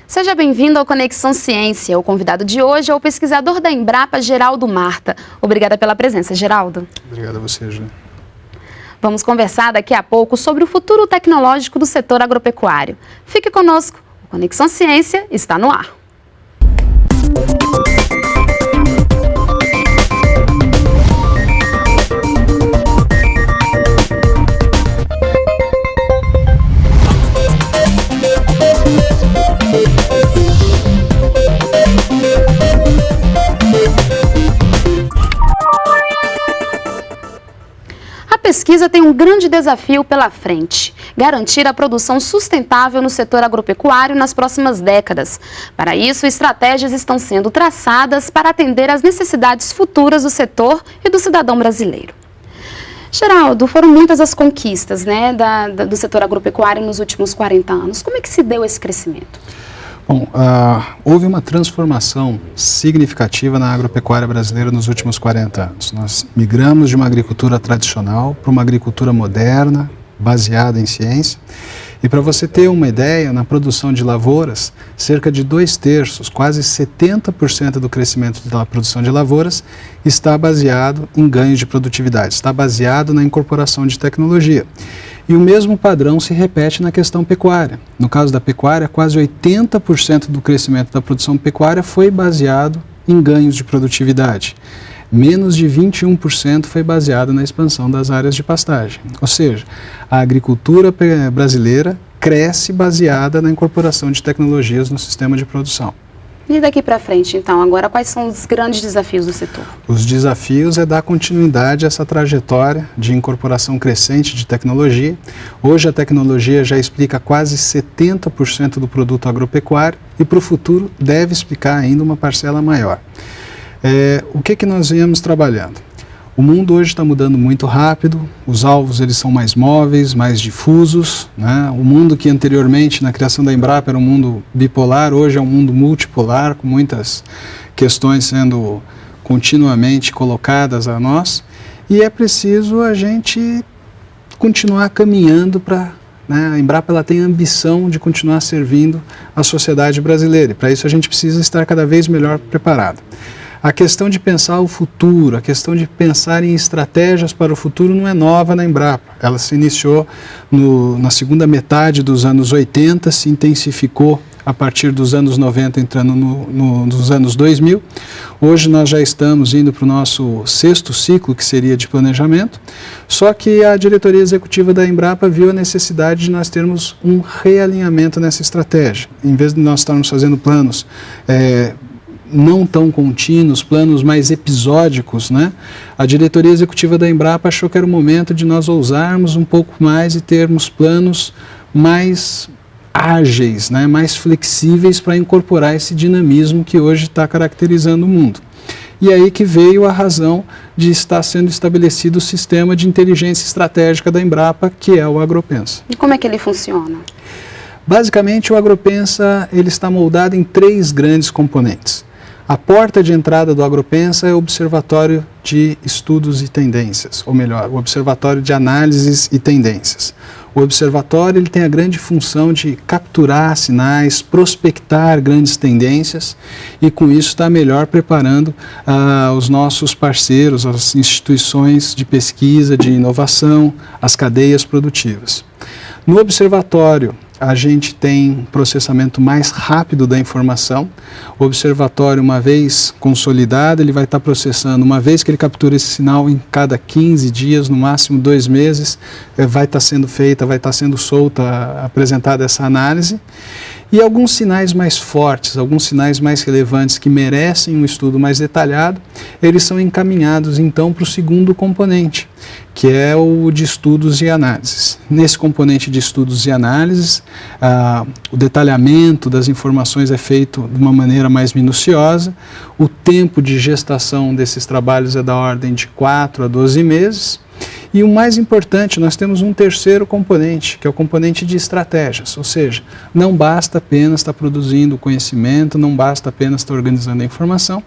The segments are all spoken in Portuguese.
Seja bem-vindo ao Conexão Ciência. O convidado de hoje é o pesquisador da Embrapa, Geraldo Marta. Obrigada pela presença, Geraldo. Obrigado a você, Júlia. Vamos conversar daqui a pouco sobre o futuro tecnológico do setor agropecuário. Fique conosco, o Conexão Ciência está no ar. A pesquisa tem um grande desafio pela frente: garantir a produção sustentável no setor agropecuário nas próximas décadas. Para isso, estratégias estão sendo traçadas para atender às necessidades futuras do setor e do cidadão brasileiro. Geraldo, foram muitas as conquistas, do setor agropecuário nos últimos 40 anos. Como é que se deu esse crescimento? Bom, houve uma transformação significativa na agropecuária brasileira nos últimos 40 anos. Nós migramos de uma agricultura tradicional para uma agricultura moderna, baseada em ciência. E para você ter uma ideia, na produção de lavouras, cerca de 2/3, quase 70% do crescimento da produção de lavouras está baseado em ganhos de produtividade, está baseado na incorporação de tecnologia. E o mesmo padrão se repete na questão pecuária. No caso da pecuária, quase 80% do crescimento da produção pecuária foi baseado em ganhos de produtividade. Menos de 21% foi baseado na expansão das áreas de pastagem. Ou seja, a agricultura brasileira cresce baseada na incorporação de tecnologias no sistema de produção. E daqui para frente, então, agora quais são os grandes desafios do setor? Os desafios é dar continuidade a essa trajetória de incorporação crescente de tecnologia. Hoje a tecnologia já explica quase 70% do produto agropecuário e para o futuro deve explicar ainda uma parcela maior. O que nós viemos trabalhando? O mundo hoje está mudando muito rápido, os alvos eles são mais móveis, mais difusos, né? O mundo que anteriormente na criação da Embrapa era um mundo bipolar, hoje é um mundo multipolar, com muitas questões sendo continuamente colocadas a nós, e é preciso a gente continuar caminhando para... A Embrapa ela tem a ambição de continuar servindo a sociedade brasileira, e para isso a gente precisa estar cada vez melhor preparado. A questão de pensar o futuro, a questão de pensar em estratégias para o futuro não é nova na Embrapa. Ela se iniciou na segunda metade dos anos 80, se intensificou a partir dos anos 90, entrando nos anos 2000. Hoje nós já estamos indo para o nosso 6º ciclo, que seria de planejamento, só que a diretoria executiva da Embrapa viu a necessidade de nós termos um realinhamento nessa estratégia. Em vez de nós estarmos fazendo planos não tão contínuos, planos mais episódicos, né? A diretoria executiva da Embrapa achou que era o momento de nós ousarmos um pouco mais e termos planos mais ágeis, né? Mais flexíveis para incorporar esse dinamismo que hoje está caracterizando o mundo. E aí que veio a razão de estar sendo estabelecido o sistema de inteligência estratégica da Embrapa, que é o Agropensa. E como é que ele funciona? Basicamente, o Agropensa ele está moldado em 3 grandes componentes. A porta de entrada do Agropensa é o Observatório de Estudos e Tendências, ou melhor, o Observatório de Análises e Tendências. O observatório ele tem a grande função de capturar sinais, prospectar grandes tendências e com isso está melhor preparando os nossos parceiros, as instituições de pesquisa, de inovação, as cadeias produtivas. No observatório, a gente tem processamento mais rápido da informação. O observatório, uma vez consolidado, ele vai estar processando, uma vez que ele captura esse sinal em cada 15 dias, no máximo 2 meses, vai estar sendo feita, vai estar sendo solta, apresentada essa análise. E alguns sinais mais fortes, alguns sinais mais relevantes que merecem um estudo mais detalhado, eles são encaminhados então para o 2º componente, que é o de estudos e análises. Nesse componente de estudos e análises, o detalhamento das informações é feito de uma maneira mais minuciosa, o tempo de gestação desses trabalhos é da ordem de 4 a 12 meses, e o mais importante, nós temos um 3º componente, que é o componente de estratégias, ou seja, não basta apenas estar produzindo conhecimento, não basta apenas estar organizando a informação,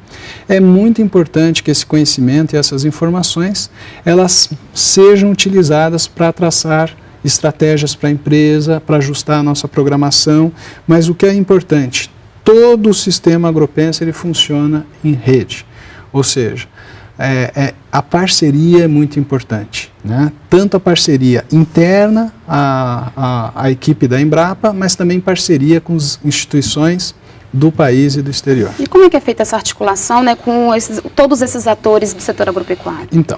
é muito importante que esse conhecimento e essas informações, elas sejam utilizadas para traçar estratégias para a empresa, para ajustar a nossa programação, mas o que é importante, todo o sistema agropensa ele funciona em rede, ou seja, a parceria é muito importante, né? Tanto a parceria interna à equipe da Embrapa, mas também parceria com as instituições do país e do exterior. E como é que é feita essa articulação, né, com todos esses atores do setor agropecuário? Então,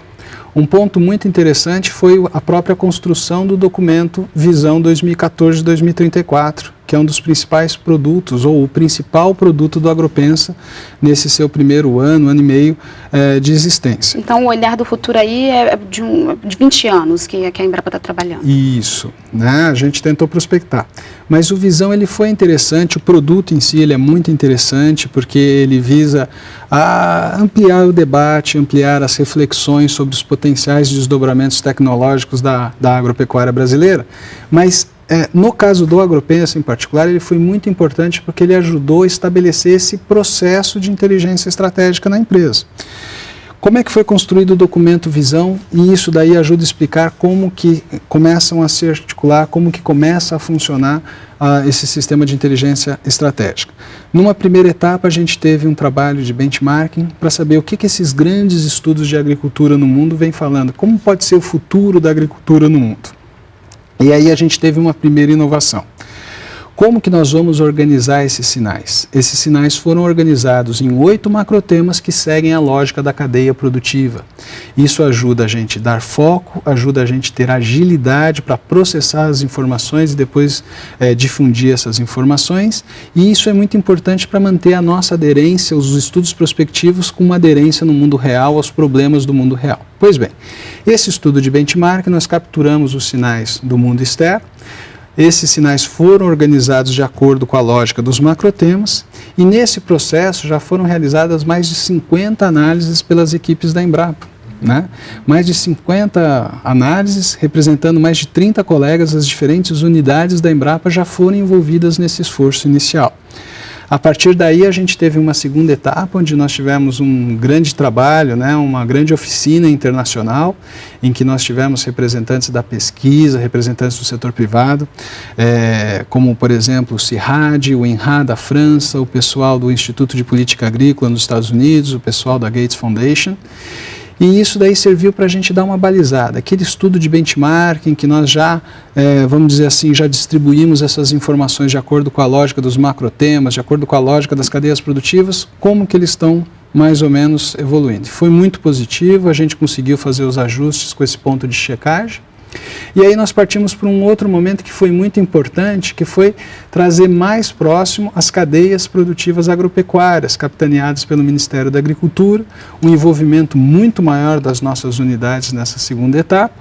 um ponto muito interessante foi a própria construção do documento Visão 2014-2034, que é um dos principais produtos, ou o principal produto do Agropensa nesse seu primeiro ano e meio de existência. Então, o olhar do futuro aí é de 20 anos que a Embrapa está trabalhando. Isso, né? A gente tentou prospectar. Mas o Visão ele foi interessante, o produto em si ele é muito interessante, porque ele visa ampliar o debate, ampliar as reflexões sobre os potenciais desdobramentos tecnológicos da agropecuária brasileira, mas no caso do Agropensa em particular, ele foi muito importante porque ele ajudou a estabelecer esse processo de inteligência estratégica na empresa. Como é que foi construído o documento Visão? E isso daí ajuda a explicar como que começam a se articular, como que começa a funcionar esse sistema de inteligência estratégica. Numa primeira etapa, a gente teve um trabalho de benchmarking para saber o que esses grandes estudos de agricultura no mundo vêm falando, como pode ser o futuro da agricultura no mundo. E aí a gente teve uma primeira inovação. Como que nós vamos organizar esses sinais? Esses sinais foram organizados em 8 macrotemas que seguem a lógica da cadeia produtiva. Isso ajuda a gente a dar foco, ajuda a gente a ter agilidade para processar as informações e depois difundir essas informações. E isso é muito importante para manter a nossa aderência, os estudos prospectivos com uma aderência no mundo real, aos problemas do mundo real. Pois bem, esse estudo de benchmark, nós capturamos os sinais do mundo externo. Esses sinais foram organizados de acordo com a lógica dos macrotemas e nesse processo já foram realizadas mais de 50 análises pelas equipes da Embrapa, né? Mais de 50 análises, representando mais de 30 colegas das diferentes unidades da Embrapa já foram envolvidas nesse esforço inicial. A partir daí a gente teve uma segunda etapa, onde nós tivemos um grande trabalho, né, uma grande oficina internacional, em que nós tivemos representantes da pesquisa, representantes do setor privado, como por exemplo o CIRAD, o INRA da França, o pessoal do Instituto de Política Agrícola nos Estados Unidos, o pessoal da Gates Foundation. E isso daí serviu para a gente dar uma balizada. Aquele estudo de benchmarking que nós já, vamos dizer assim, já distribuímos essas informações de acordo com a lógica dos macrotemas, de acordo com a lógica das cadeias produtivas, como que eles estão mais ou menos evoluindo. Foi muito positivo, a gente conseguiu fazer os ajustes com esse ponto de checagem. E aí nós partimos para um outro momento que foi muito importante, que foi trazer mais próximo as cadeias produtivas agropecuárias, capitaneadas pelo Ministério da Agricultura, um envolvimento muito maior das nossas unidades nessa segunda etapa.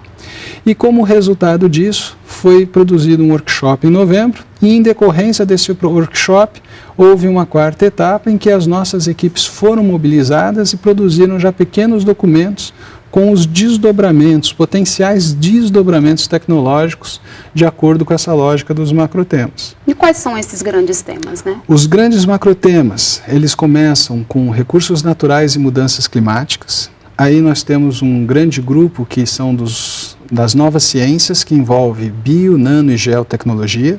E como resultado disso, foi produzido um workshop em novembro, e em decorrência desse workshop, houve uma quarta etapa em que as nossas equipes foram mobilizadas e produziram já pequenos documentos com os desdobramentos, potenciais desdobramentos tecnológicos, de acordo com essa lógica dos macrotemas. E quais são esses grandes temas, né? Os grandes macrotemas, eles começam com recursos naturais e mudanças climáticas. Aí nós temos um grande grupo que são das novas ciências, que envolve bio, nano e geotecnologia,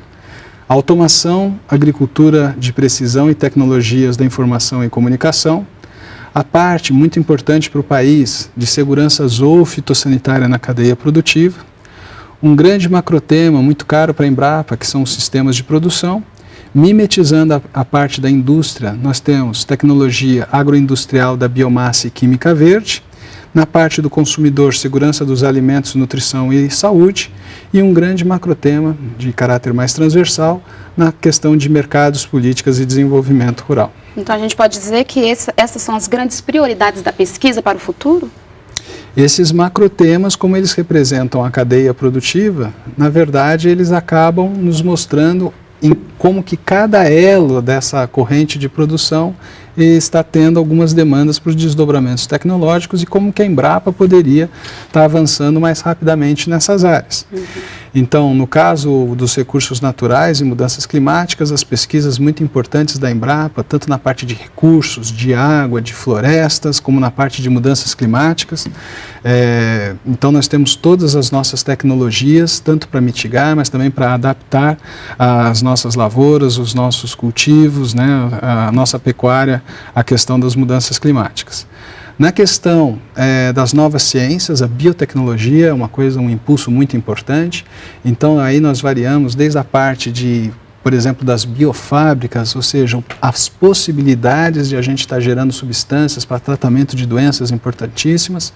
automação, agricultura de precisão e tecnologias da informação e comunicação, a parte muito importante para o país de segurança zoofitossanitária na cadeia produtiva, um grande macrotema muito caro para a Embrapa, que são os sistemas de produção. Mimetizando a parte da indústria, nós temos tecnologia agroindustrial da biomassa e química verde, na parte do consumidor, segurança dos alimentos, nutrição e saúde, e um grande macrotema de caráter mais transversal na questão de mercados, políticas e desenvolvimento rural. Então a gente pode dizer que essas são as grandes prioridades da pesquisa para o futuro? Esses macrotemas, como eles representam a cadeia produtiva, na verdade eles acabam nos mostrando como que cada elo dessa corrente de produção está tendo algumas demandas para os desdobramentos tecnológicos e como que a Embrapa poderia estar avançando mais rapidamente nessas áreas. Então, no caso dos recursos naturais e mudanças climáticas, as pesquisas muito importantes da Embrapa, tanto na parte de recursos, de água, de florestas, como na parte de mudanças climáticas. Então, nós temos todas as nossas tecnologias, tanto para mitigar, mas também para adaptar as nossas lavouras, os nossos cultivos, né, a nossa pecuária à questão das mudanças climáticas. Na questão das novas ciências, a biotecnologia é um impulso muito importante. Então, aí nós variamos desde a parte de, por exemplo, das biofábricas, ou seja, as possibilidades de a gente estar gerando substâncias para tratamento de doenças importantíssimas,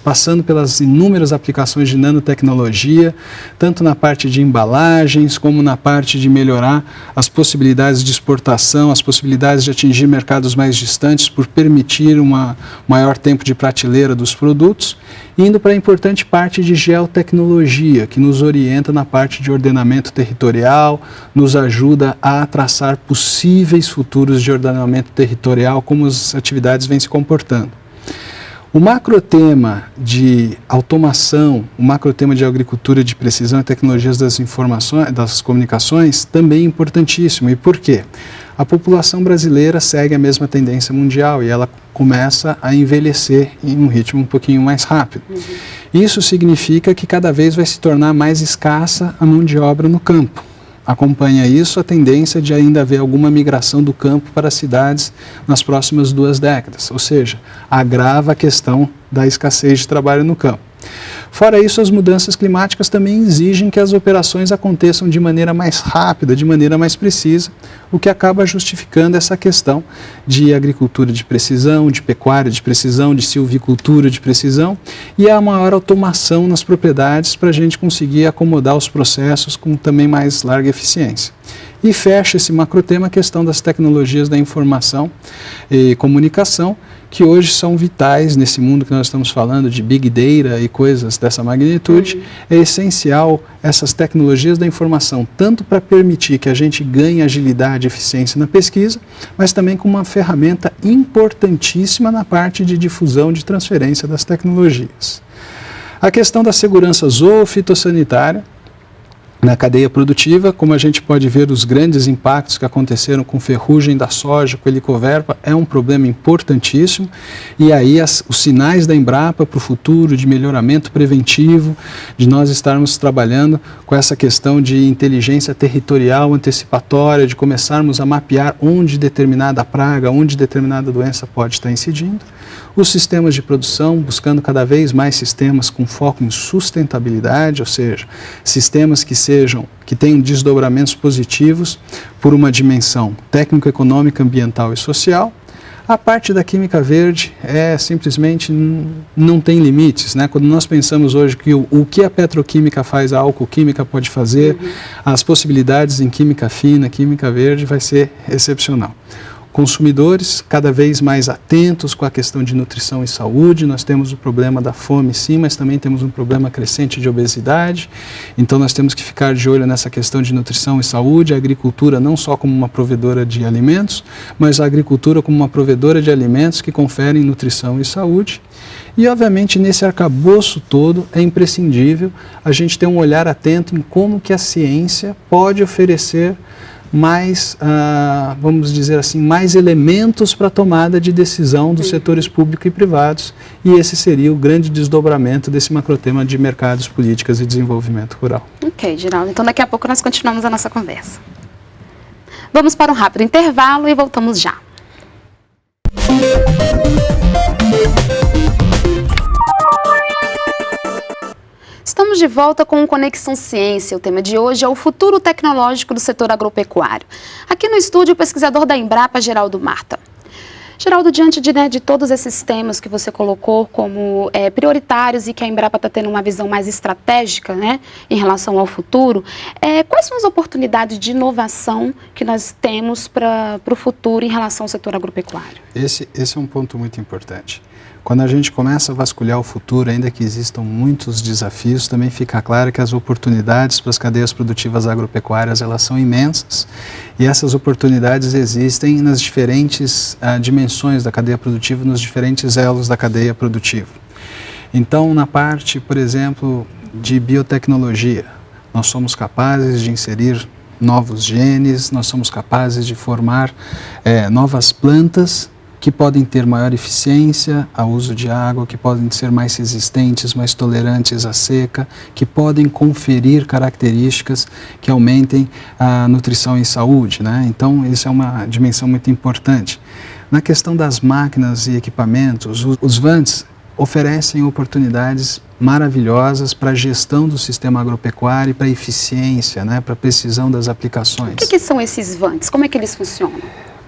passando pelas inúmeras aplicações de nanotecnologia, tanto na parte de embalagens, como na parte de melhorar as possibilidades de exportação, as possibilidades de atingir mercados mais distantes por permitir um maior tempo de prateleira dos produtos, indo para a importante parte de geotecnologia, que nos orienta na parte de ordenamento territorial, nos ajuda a traçar possíveis futuros de ordenamento territorial, como as atividades vêm se comportando. O macrotema de automação, o macrotema de agricultura de precisão e tecnologias das informações, das comunicações, também é importantíssimo. E por quê? A população brasileira segue a mesma tendência mundial e ela começa a envelhecer em um ritmo um pouquinho mais rápido. Isso significa que cada vez vai se tornar mais escassa a mão de obra no campo. Acompanha isso a tendência de ainda haver alguma migração do campo para as cidades nas próximas 2 décadas, ou seja, agrava a questão da escassez de trabalho no campo. Fora isso, as mudanças climáticas também exigem que as operações aconteçam de maneira mais rápida, de maneira mais precisa, o que acaba justificando essa questão de agricultura de precisão, de pecuária de precisão, de silvicultura de precisão e a maior automação nas propriedades para a gente conseguir acomodar os processos com também mais larga eficiência. E fecha esse macrotema a questão das tecnologias da informação e comunicação, que hoje são vitais nesse mundo que nós estamos falando de Big Data e coisas dessa magnitude. É essencial essas tecnologias da informação, tanto para permitir que a gente ganhe agilidade e eficiência na pesquisa, mas também como uma ferramenta importantíssima na parte de difusão de transferência das tecnologias. A questão da segurança zoofitossanitária na cadeia produtiva, como a gente pode ver os grandes impactos que aconteceram com ferrugem da soja, com helicoverpa, é um problema importantíssimo e aí os sinais da Embrapa para o futuro de melhoramento preventivo, de nós estarmos trabalhando com essa questão de inteligência territorial antecipatória, de começarmos a mapear onde determinada praga, onde determinada doença pode estar incidindo. Os sistemas de produção, buscando cada vez mais sistemas com foco em sustentabilidade, ou seja, sistemas que tenham desdobramentos positivos por uma dimensão técnico-econômica, ambiental e social. A parte da química verde simplesmente não tem limites, né? Quando nós pensamos hoje que o que a petroquímica faz, a alcoquímica pode fazer, as possibilidades em química fina, química verde, vai ser excepcional. Consumidores cada vez mais atentos com a questão de nutrição e saúde. Nós temos o problema da fome, sim, mas também temos um problema crescente de obesidade. Então nós temos que ficar de olho nessa questão de nutrição e saúde. A agricultura não só como uma provedora de alimentos, mas a agricultura como uma provedora de alimentos que conferem nutrição e saúde. E, obviamente, nesse arcabouço todo, é imprescindível a gente ter um olhar atento em como que a ciência pode oferecer mais, vamos dizer assim, mais elementos para a tomada de decisão dos setores públicos e privados, e esse seria o grande desdobramento desse macrotema de mercados, políticas e desenvolvimento rural. Ok, Geraldo. Então daqui a pouco nós continuamos a nossa conversa. Vamos para um rápido intervalo e voltamos já. Estamos de volta com o Conexão Ciência. O tema de hoje é o futuro tecnológico do setor agropecuário. Aqui no estúdio, o pesquisador da Embrapa, Geraldo Marta. Geraldo, diante de todos esses temas que você colocou como prioritários e que a Embrapa está tendo uma visão mais estratégica, né, em relação ao futuro, quais são as oportunidades de inovação que nós temos para o futuro em relação ao setor agropecuário? Esse é um ponto muito importante. Quando a gente começa a vasculhar o futuro, ainda que existam muitos desafios, também fica claro que as oportunidades para as cadeias produtivas agropecuárias, elas são imensas, e essas oportunidades existem nas diferentes dimensões dimensões da cadeia produtiva, nos diferentes elos da cadeia produtiva. Então, na parte, por exemplo, de biotecnologia, nós somos capazes de inserir novos genes, nós somos capazes de formar novas plantas que podem ter maior eficiência ao uso de água, que podem ser mais resistentes, mais tolerantes à seca, que podem conferir características que aumentem a nutrição e saúde, né? Então, isso é uma dimensão muito importante. Na questão das máquinas e equipamentos, os VANTs oferecem oportunidades maravilhosas para a gestão do sistema agropecuário e para a eficiência, né, para a precisão das aplicações. O que são esses VANTs? Como é que eles funcionam?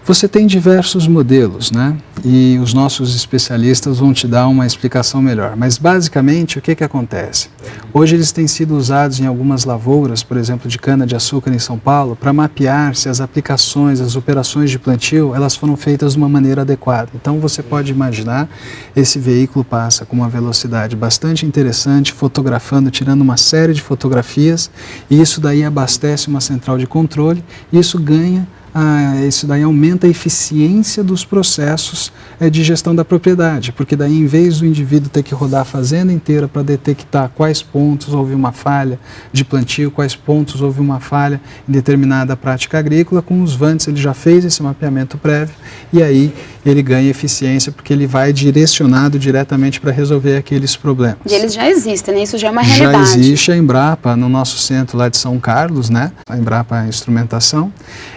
Você tem diversos modelos, né? E os nossos especialistas vão te dar uma explicação melhor. Mas, basicamente, o que acontece? Hoje eles têm sido usados em algumas lavouras, por exemplo, de cana-de-açúcar em São Paulo, para mapear se as aplicações, as operações de plantio, elas foram feitas de uma maneira adequada. Então, você pode imaginar, esse veículo passa com uma velocidade bastante interessante, fotografando, tirando uma série de fotografias, e isso daí abastece uma central de controle, e isso daí aumenta a eficiência dos processos de gestão da propriedade, porque daí, em vez do indivíduo ter que rodar a fazenda inteira para detectar quais pontos houve uma falha de plantio, quais pontos houve uma falha em determinada prática agrícola, com os VANTs ele já fez esse mapeamento prévio e aí ele ganha eficiência porque ele vai direcionado diretamente para resolver aqueles problemas. E eles já existem, né? Isso já é uma realidade. Já existe a Embrapa no nosso centro lá de São Carlos, né? A Embrapa Instrumentação,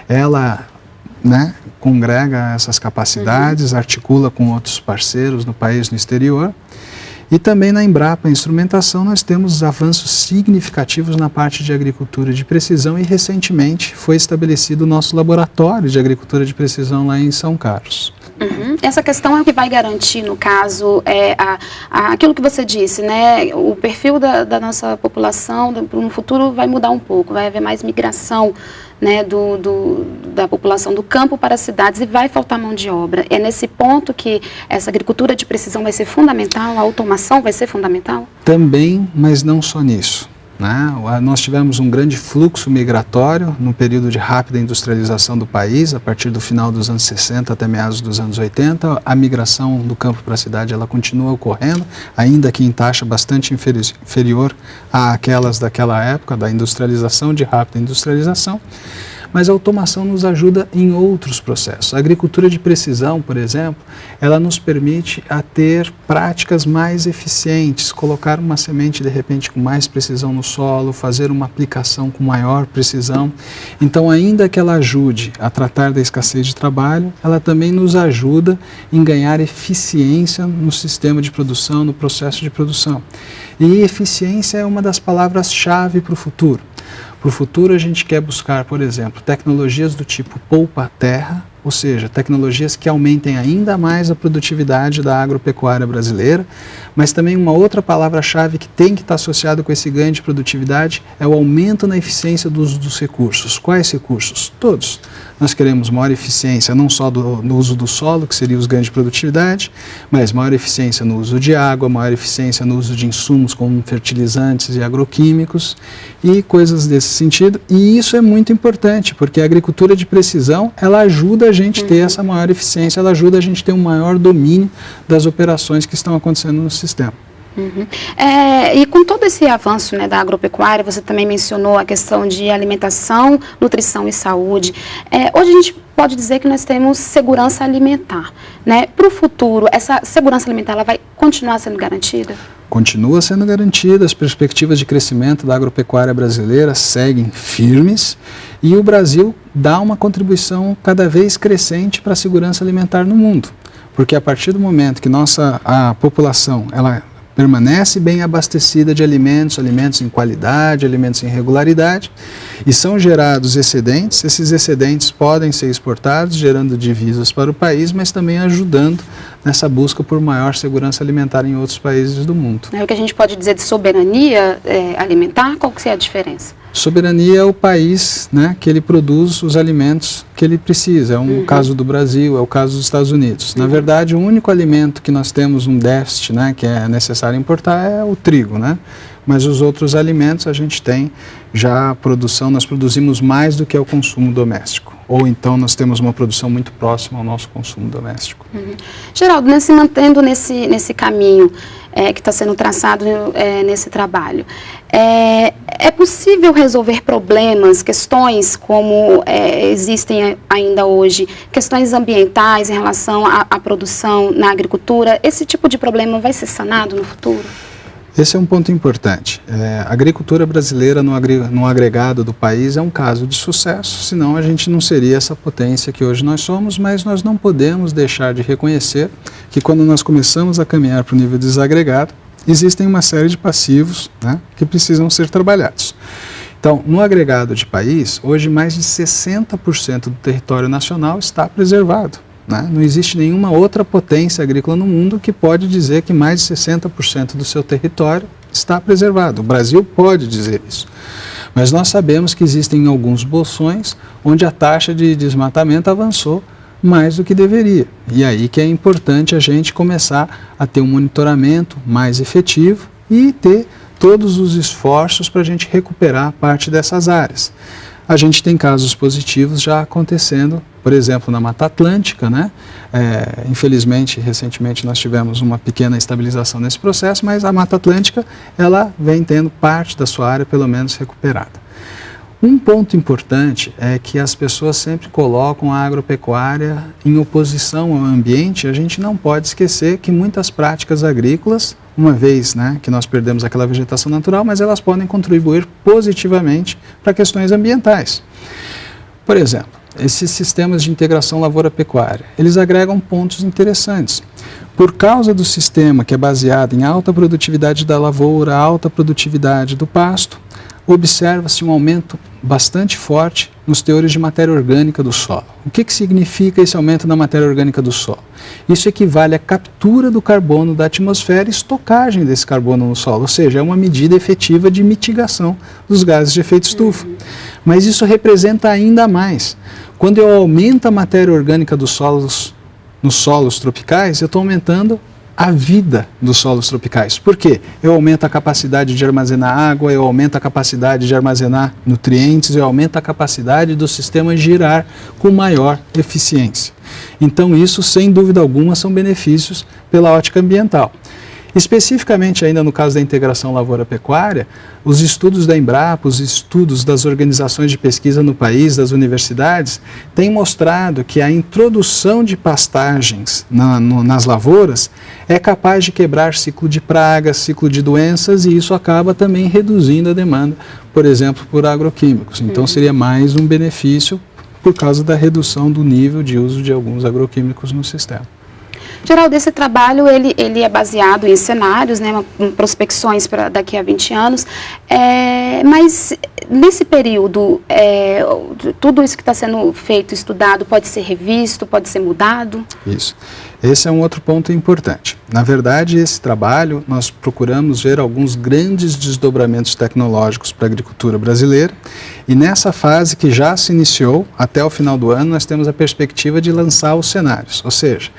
ela, né, congrega essas capacidades, articula com outros parceiros no país, no exterior. E também na Embrapa Instrumentação nós temos avanços significativos na parte de agricultura de precisão e recentemente foi estabelecido o nosso laboratório de agricultura de precisão lá em São Carlos. Uhum. Essa questão é o que vai garantir, no caso, aquilo que você disse, né? O perfil da nossa população no futuro vai mudar um pouco, vai haver mais migração, né, da população do campo para as cidades e vai faltar mão de obra. É nesse ponto que essa agricultura de precisão vai ser fundamental, a automação vai ser fundamental? Também, mas não só nisso. Né? Nós tivemos um grande fluxo migratório no período de rápida industrialização do país, a partir do final dos anos 60 até meados dos anos 80. A migração do campo para a cidade ela continua ocorrendo, ainda que em taxa bastante inferior àquelas daquela época, da industrialização, de rápida industrialização. Mas a automação nos ajuda em outros processos. A agricultura de precisão, por exemplo, ela nos permite a ter práticas mais eficientes, colocar uma semente de repente com mais precisão no solo, fazer uma aplicação com maior precisão. Então, ainda que ela ajude a tratar da escassez de trabalho, ela também nos ajuda em ganhar eficiência no sistema de produção, no processo de produção. E eficiência é uma das palavras-chave para o futuro. Para o futuro, a gente quer buscar, por exemplo, tecnologias do tipo poupa-terra, ou seja, tecnologias que aumentem ainda mais a produtividade da agropecuária brasileira, mas também uma outra palavra-chave que tem que estar associada com esse ganho de produtividade é o aumento na eficiência do uso dos recursos. Quais recursos? Todos. Nós queremos maior eficiência não só no uso do solo, que seria os ganhos de produtividade, mas maior eficiência no uso de água, maior eficiência no uso de insumos como fertilizantes e agroquímicos e coisas desse sentido. E isso é muito importante, porque a agricultura de precisão, ela ajuda a gente a ter essa maior eficiência, ela ajuda a gente a ter um maior domínio das operações que estão acontecendo no sistema. Uhum. E com todo esse avanço, né, da agropecuária, você também mencionou a questão de alimentação, nutrição e saúde. Hoje a gente pode dizer que nós temos segurança alimentar, né? Para o futuro, essa segurança alimentar ela vai continuar sendo garantida? Continua sendo garantida, as perspectivas de crescimento da agropecuária brasileira seguem firmes e o Brasil dá uma contribuição cada vez crescente para a segurança alimentar no mundo. Porque a partir do momento que a população ela permanece bem abastecida de alimentos em qualidade, alimentos em regularidade, e são gerados excedentes. Esses excedentes podem ser exportados, gerando divisas para o país, mas também ajudando nessa busca por maior segurança alimentar em outros países do mundo. O que a gente pode dizer de soberania alimentar, qual que é a diferença? Soberania é o país, né, que ele produz os alimentos que ele precisa. É um caso do Brasil, é o caso dos Estados Unidos. Na verdade, o único alimento que nós temos um déficit, né, que é necessário importar é o trigo, né? mas os outros alimentos a gente tem já a produção, nós produzimos mais do que é o consumo doméstico. Ou então nós temos uma produção muito próxima ao nosso consumo doméstico. Geraldo, mantendo nesse caminho que está sendo traçado nesse trabalho, é possível resolver problemas, questões como existem ainda hoje, questões ambientais em relação à produção na agricultura? Esse tipo de problema vai ser sanado no futuro? Esse é um ponto importante. A agricultura brasileira no agregado do país é um caso de sucesso, senão a gente não seria essa potência que hoje nós somos, mas nós não podemos deixar de reconhecer que quando nós começamos a caminhar para o nível desagregado, existem uma série de passivos, né, que precisam ser trabalhados. Então, no agregado de país, hoje mais de 60% do território nacional está preservado. Não existe nenhuma outra potência agrícola no mundo que pode dizer que mais de 60% do seu território está preservado. O Brasil pode dizer isso. Mas nós sabemos que existem alguns bolsões onde a taxa de desmatamento avançou mais do que deveria. E aí que é importante a gente começar a ter um monitoramento mais efetivo e ter todos os esforços para a gente recuperar parte dessas áreas. A gente tem casos positivos já acontecendo, por exemplo, na Mata Atlântica, né? Infelizmente, recentemente nós tivemos uma pequena estabilização nesse processo, mas a Mata Atlântica, ela vem tendo parte da sua área, pelo menos, recuperada. Um ponto importante é que as pessoas sempre colocam a agropecuária em oposição ao ambiente. A gente não pode esquecer que muitas práticas agrícolas, uma vez, né, que nós perdemos aquela vegetação natural, mas elas podem contribuir positivamente para questões ambientais. Por exemplo, esses sistemas de integração lavoura-pecuária, eles agregam pontos interessantes. Por causa do sistema que é baseado em alta produtividade da lavoura, alta produtividade do pasto, observa-se um aumento bastante forte nos teores de matéria orgânica do solo. O que significa esse aumento na matéria orgânica do solo? Isso equivale à captura do carbono da atmosfera e estocagem desse carbono no solo, ou seja, é uma medida efetiva de mitigação dos gases de efeito estufa. Mas isso representa ainda mais. Quando eu aumento a matéria orgânica dos solos, nos solos tropicais, eu estou aumentando a vida dos solos tropicais. Por quê? Eu aumento a capacidade de armazenar água, eu aumento a capacidade de armazenar nutrientes, eu aumento a capacidade do sistema girar com maior eficiência. Então isso, sem dúvida alguma, são benefícios pela ótica ambiental. Especificamente ainda no caso da integração lavoura-pecuária, os estudos da Embrapa, os estudos das organizações de pesquisa no país, das universidades, têm mostrado que a introdução de pastagens nas lavouras é capaz de quebrar ciclo de pragas, ciclo de doenças, e isso acaba também reduzindo a demanda, por exemplo, por agroquímicos. Então seria mais um benefício por causa da redução do nível de uso de alguns agroquímicos no sistema. Geraldo, esse trabalho ele é baseado em cenários, né, em prospecções para daqui a 20 anos, mas nesse período, tudo isso que está sendo feito, estudado, pode ser revisto, pode ser mudado? Isso. Esse é um outro ponto importante. Na verdade, esse trabalho, nós procuramos ver alguns grandes desdobramentos tecnológicos para a agricultura brasileira, e nessa fase que já se iniciou, até o final do ano, nós temos a perspectiva de lançar os cenários, ou seja,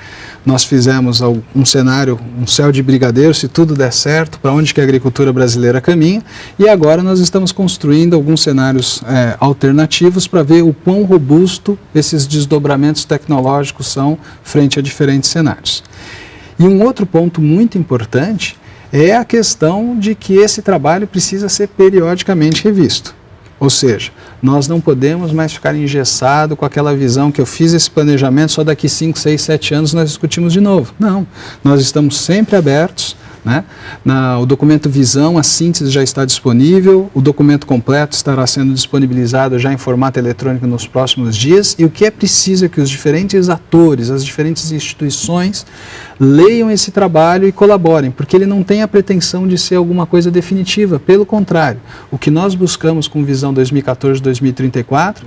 nós fizemos um cenário, um céu de brigadeiro, se tudo der certo, para onde que a agricultura brasileira caminha, e agora nós estamos construindo alguns cenários alternativos para ver o quão robusto esses desdobramentos tecnológicos são frente a diferentes cenários. E um outro ponto muito importante é a questão de que esse trabalho precisa ser periodicamente revisto. Ou seja, nós não podemos mais ficar engessado com aquela visão que eu fiz esse planejamento, só daqui 5, 6, 7 anos nós discutimos de novo. Não, nós estamos sempre abertos, né? O documento Visão, a síntese já está disponível, o documento completo estará sendo disponibilizado já em formato eletrônico nos próximos dias, e o que é preciso é que os diferentes atores, as diferentes instituições leiam esse trabalho e colaborem, porque ele não tem a pretensão de ser alguma coisa definitiva, pelo contrário, o que nós buscamos com Visão 2014-2034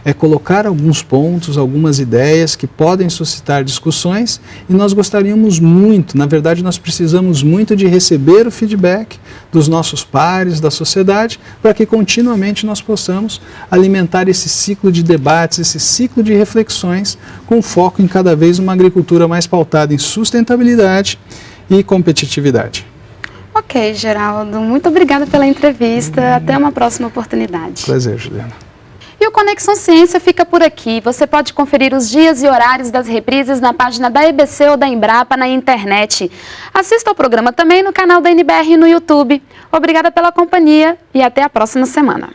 é colocar alguns pontos, algumas ideias que podem suscitar discussões, e nós gostaríamos muito, na verdade nós precisamos muito de receber o feedback dos nossos pares, da sociedade, para que continuamente nós possamos alimentar esse ciclo de debates, esse ciclo de reflexões, com foco em cada vez uma agricultura mais pautada em sustentabilidade e competitividade. Ok, Geraldo. Muito obrigada pela entrevista. Até uma próxima oportunidade. Prazer, Juliana. E o Conexão Ciência fica por aqui. Você pode conferir os dias e horários das reprises na página da EBC ou da Embrapa na internet. Assista ao programa também no canal da NBR no YouTube. Obrigada pela companhia e até a próxima semana.